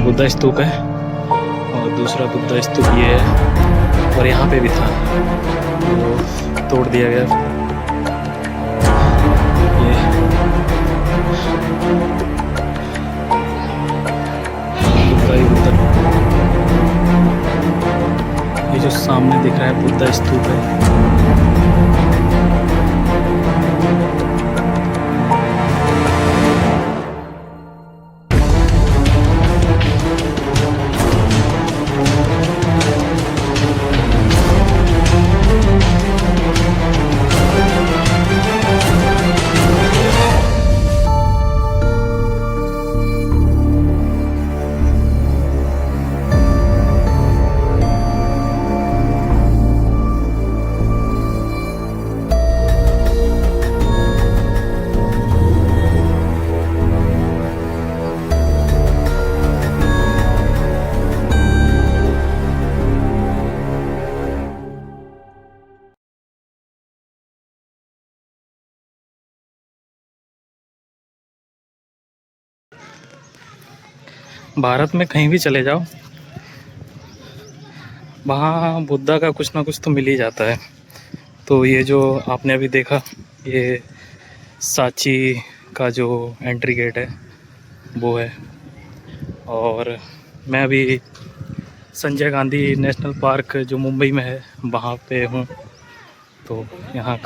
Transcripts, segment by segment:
बुद्धा स्तूप है और दूसरा बुद्धा स्तूप ये है और यहाँ पे भी था वो तोड़ दिया गया। ये बुद्धा ही बुद्धा, ये जो सामने दिख रहा है बुद्धा स्तूप है। भारत में कहीं भी चले जाओ, वहाँ बुद्धा का कुछ ना कुछ तो मिल ही जाता है। तो ये जो आपने अभी देखा, ये सांची का जो एंट्री गेट है वो है। और मैं अभी संजय गांधी नेशनल पार्क जो मुंबई में है वहाँ पे हूँ। तो यहाँ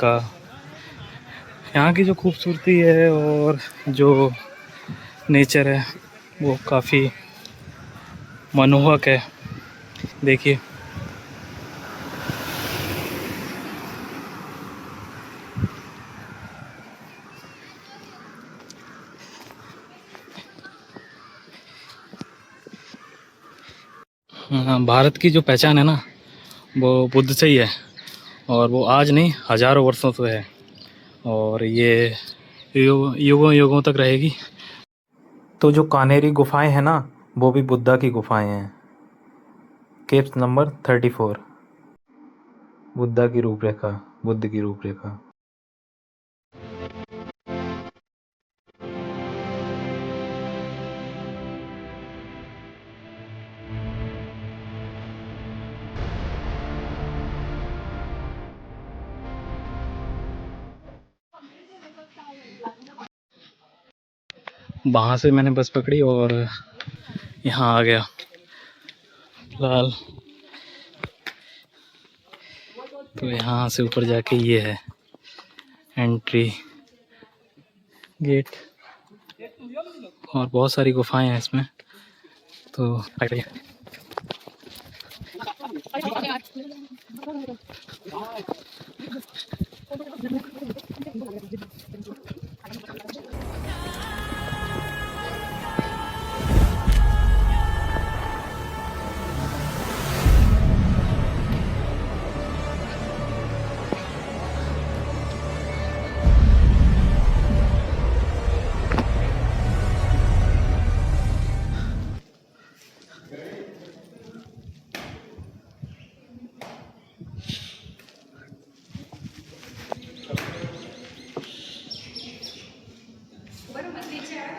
की जो खूबसूरती है और जो नेचर है वो काफ़ी मनमोहक है। देखिए, भारत की जो पहचान है ना वो बुद्ध से ही है और वो आज नहीं हज़ारों वर्षों से है और ये युगों युगों तक रहेगी। तो जो कानेरी गुफाएं हैं ना वो भी बुद्धा की गुफाएं हैं। Caves number 34। बुद्ध की रूपरेखा। वहाँ से मैंने बस पकड़ी और यहाँ आ गया। फिलहाल तो यहाँ से ऊपर जाके ये है एंट्री गेट और बहुत सारी गुफाएं हैं इसमें। तो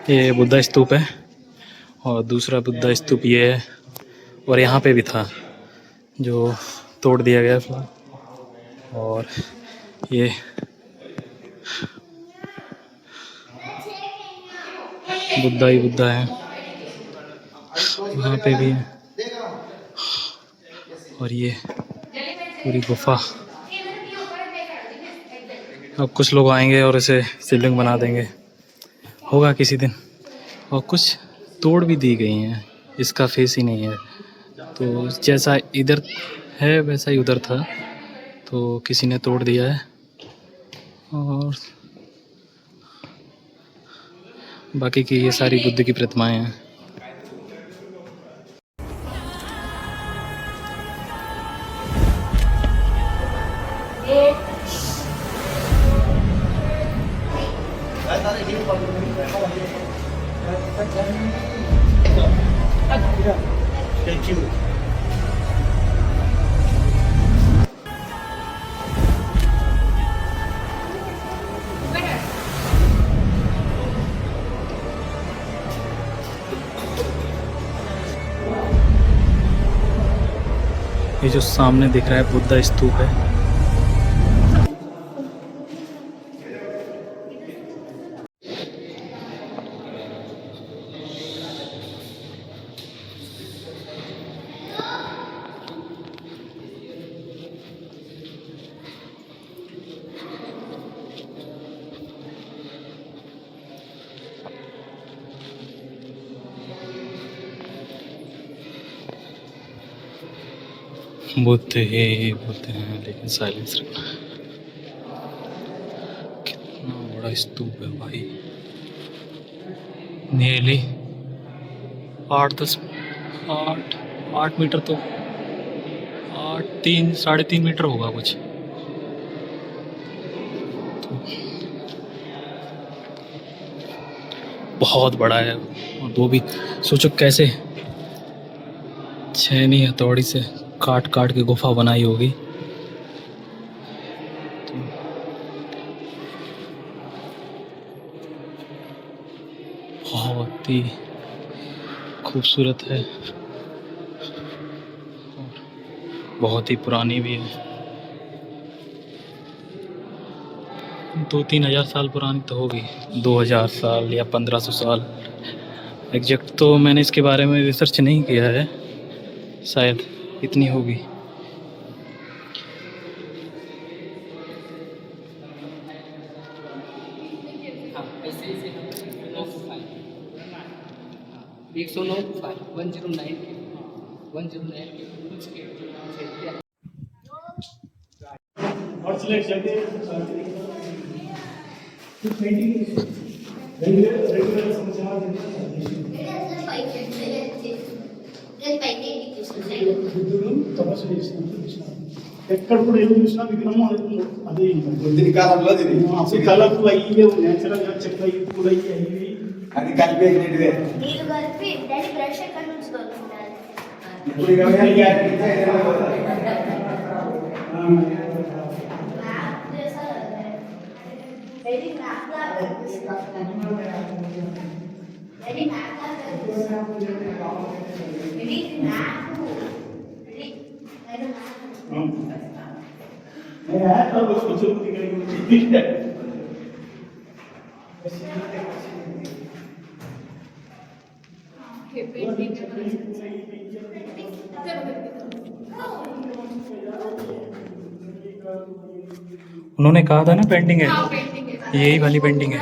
ये बुद्धा स्तूप है और दूसरा बुद्धा स्तूप ये है और यहाँ पे भी था जो तोड़ दिया गया। और ये बुद्धा ही बुद्धा है, वहाँ पे भी है। और ये पूरी गुफा, अब कुछ लोग आएंगे और इसे शिवलिंग बना देंगे, होगा किसी दिन। और कुछ तोड़ भी दी गई हैं, इसका फेस ही नहीं है। तो जैसा इधर है वैसा ही उधर था, तो किसी ने तोड़ दिया है। और बाकी की ये सारी बुद्ध की प्रतिमाएं हैं। Thank you. ये जो सामने दिख रहा है बुद्धा स्तूप है। बुद्ध हैं लेकिन साइलेंस रखना है। कितना बड़ा स्तूप है भाई, नियरली 8 मीटर तो 3.5 मीटर होगा कुछ। तो बहुत बड़ा है, और वो भी सोचो कैसे छेनी हथौड़ी से काट काट के गुफा बनाई होगी। बहुत ही खूबसूरत है और बहुत ही पुरानी भी है। 2-3 हज़ार साल पुरानी तो होगी, 2000 साल या 1500 साल। एग्जैक्ट तो मैंने इसके बारे में रिसर्च नहीं किया है, शायद इतनी होगी। और सिलेक्ट करके पेंटिंग रेगुलर समझा ఎక్కడ కూడా ఏం చూసినా విగ్రహం అదే దీని కాలంలో అప్పుడు కలర్లు అయ్యి నేచురల్ గా చెట్లు అయ్యి పూలు అయ్యి అయ్యి అది కలిపేసినట్టువే నీళ్ళు కలిపి దాన్ని బ్రష్ ఎక్కడ నుంచి దొరుకుతుంది? ఇప్పుడు ఇరవై మ్యాప్ చేశారు, వెరీ మ్యాప్ లా కనిపిస్తుంది. వెరీ మ్యాప్ లా కనిపిస్తుంది. వెరీ మ్యాప్ मैं आया था उसको चुप दिखने उन्होंने कहा था ना पेंटिंग है, यही वाली पेंटिंग है।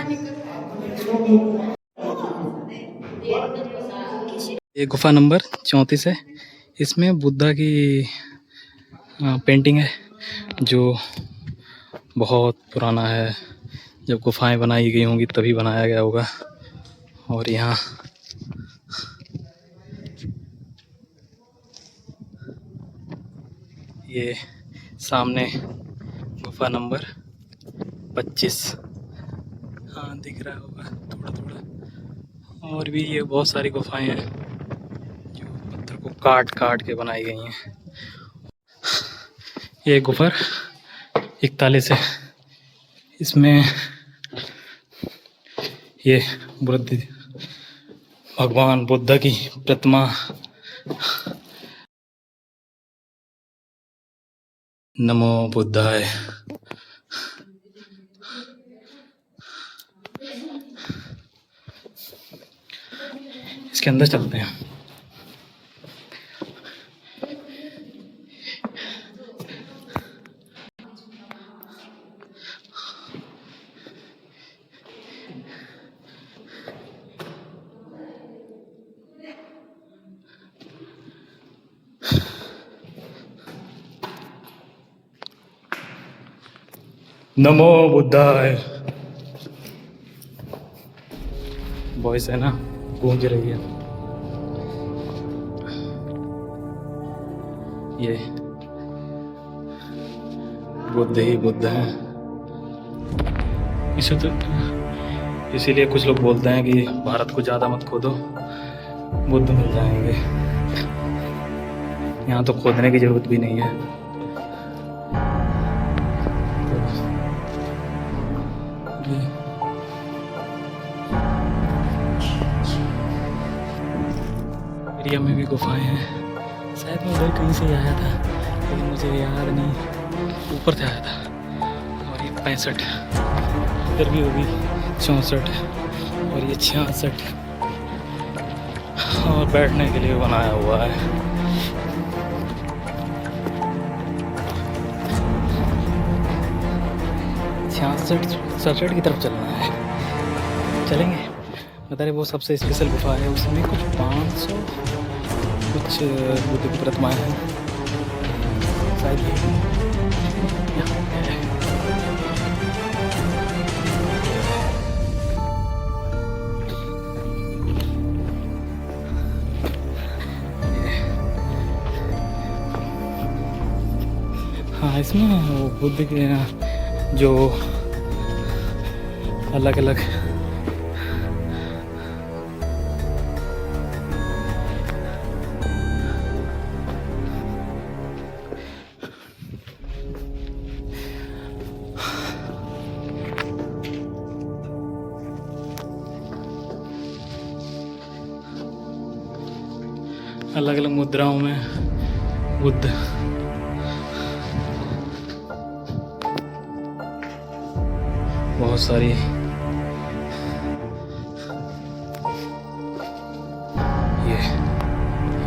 ये गुफा नंबर 34 है। इसमें बुद्धा की पेंटिंग है जो बहुत पुराना है। जब गुफाएं बनाई गई होंगी तभी बनाया गया होगा। और यहाँ ये सामने गुफा नंबर 25, हाँ दिख रहा होगा थोड़ा थोड़ा। और भी ये बहुत सारी गुफाएं हैं जो पत्थर को काट काट के बनाई गई हैं। ये गुफा 41 है। इसमें ये भगवान बुद्ध की प्रतिमा, नमो बुद्धाय। इसके अंदर चलते हैं। नमो बुद्धाय। वॉइस है ना, गूंज रही है। ये बुद्ध ही बुद्ध हैं। इसीलिए कुछ लोग बोलते हैं कि भारत को ज़्यादा मत खोदो, बुद्ध मिल जाएंगे। यहाँ तो खोदने की ज़रूरत भी नहीं है। एरिया में भी गुफाएं हैं। शायद मैं उधर कहीं से आया था, लेकिन मुझे याद नहीं, ऊपर से आया था। और ये 65, इधर भी होगी 64 और ये 66 और बैठने के लिए बनाया हुआ है। सड़सठ की तरफ चलना है, चलेंगे। बता रहे वो सबसे स्पेशल गुफा है, उसमें कुछ 500 कुछ बुद्ध की प्रतिमाएँ हैं शायद यहाँ पे है। हाँ, इसमें वो बुद्ध के जो अलग अलग अलग अलग मुद्राओं में बुद्ध। बहुत सारी ये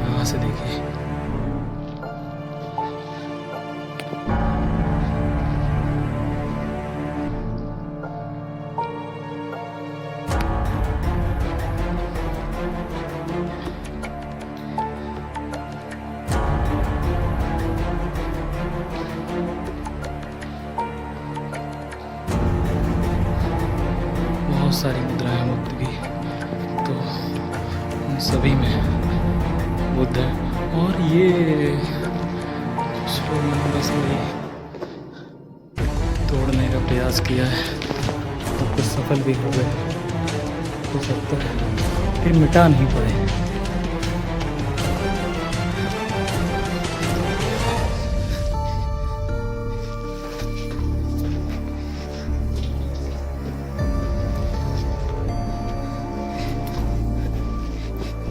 यहाँ से देखिए, बहुत सारी मुद्राएं हैं बुद्ध की, तो उन सभी में बुद्ध है। और ये कुछ लोगों ने बस वही तोड़ने का प्रयास किया है और कुछ सफल भी हो गए, हो सकता है फिर मिटा नहीं पाए।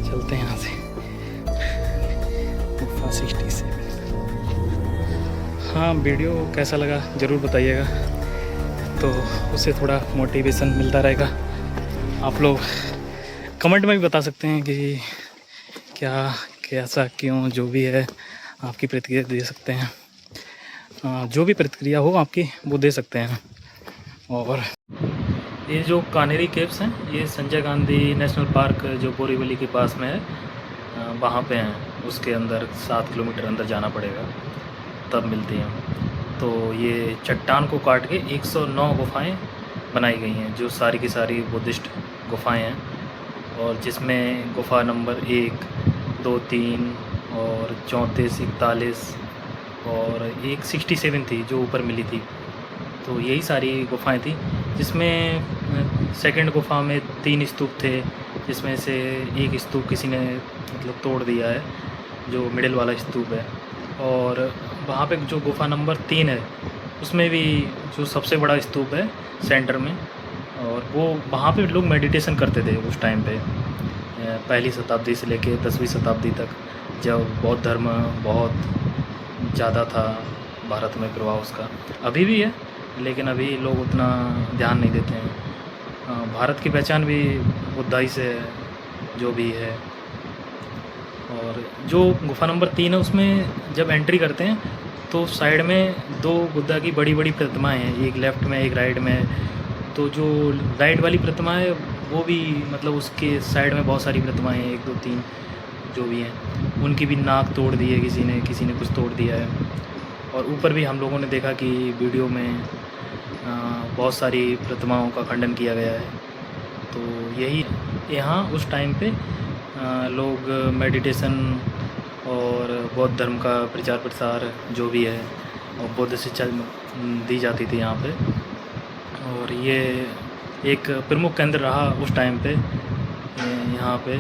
चलते हैं यहाँ से गुफा 67। हाँ, वीडियो कैसा लगा ज़रूर बताइएगा, तो उससे थोड़ा मोटिवेशन मिलता रहेगा। आप लोग कमेंट में भी बता सकते हैं कि क्या कैसा क्यों, जो भी है आपकी प्रतिक्रिया दे सकते हैं। जो भी प्रतिक्रिया हो आपकी वो दे सकते हैं। और ये जो कान्हेरी केव्स हैं, ये संजय गांधी नेशनल पार्क जो बोरीवली के पास में है, वहाँ पे हैं। उसके अंदर 7 किलोमीटर अंदर जाना पड़ेगा तब मिलती हैं। तो ये चट्टान को काट के 109 गुफाएं बनाई गई हैं, जो सारी की सारी बुद्धिस्ट गुफाएं हैं। और जिसमें गुफा नंबर 1, 2, 3 और 34, 41 और एक 67 थी जो ऊपर मिली थी। तो यही सारी गुफाएं थी, जिसमें सेकंड गुफा में 3 स्तूप थे, जिसमें से एक स्तूप किसी ने मतलब तोड़ दिया है, जो मिडिल वाला स्तूप है। और वहाँ पे जो गुफा नंबर 3 है, उसमें भी जो सबसे बड़ा स्तूप है सेंटर में, और वो वहाँ पे लोग मेडिटेशन करते थे उस टाइम पे, पहली शताब्दी से लेके 10वीं शताब्दी तक, जब बौद्ध धर्म बहुत ज़्यादा था भारत में प्रभाव उसका। अभी भी है, लेकिन अभी लोग उतना ध्यान नहीं देते हैं। भारत की पहचान भी बुद्धाई से है, जो भी है। और जो गुफा नंबर 3 है, उसमें जब एंट्री करते हैं तो साइड में 2 बुद्धा की बड़ी बड़ी प्रतिमाएं हैं, एक लेफ़्ट में एक राइट में। तो जो राइट वाली प्रतिमा है वो भी मतलब उसके साइड में बहुत सारी प्रतिमाएं हैं, 1, 2, 3 जो भी हैं, उनकी भी नाक तोड़ दी है किसी ने कुछ तोड़ दिया है। और ऊपर भी हम लोगों ने देखा कि वीडियो में बहुत सारी प्रतिमाओं का खंडन किया गया है। तो यही यहाँ उस टाइम पे लोग मेडिटेशन और बौद्ध धर्म का प्रचार प्रसार जो भी है, और बौद्ध शिक्षा दी जाती थी यहाँ पे। और ये एक प्रमुख केंद्र रहा उस टाइम पे यहाँ पे।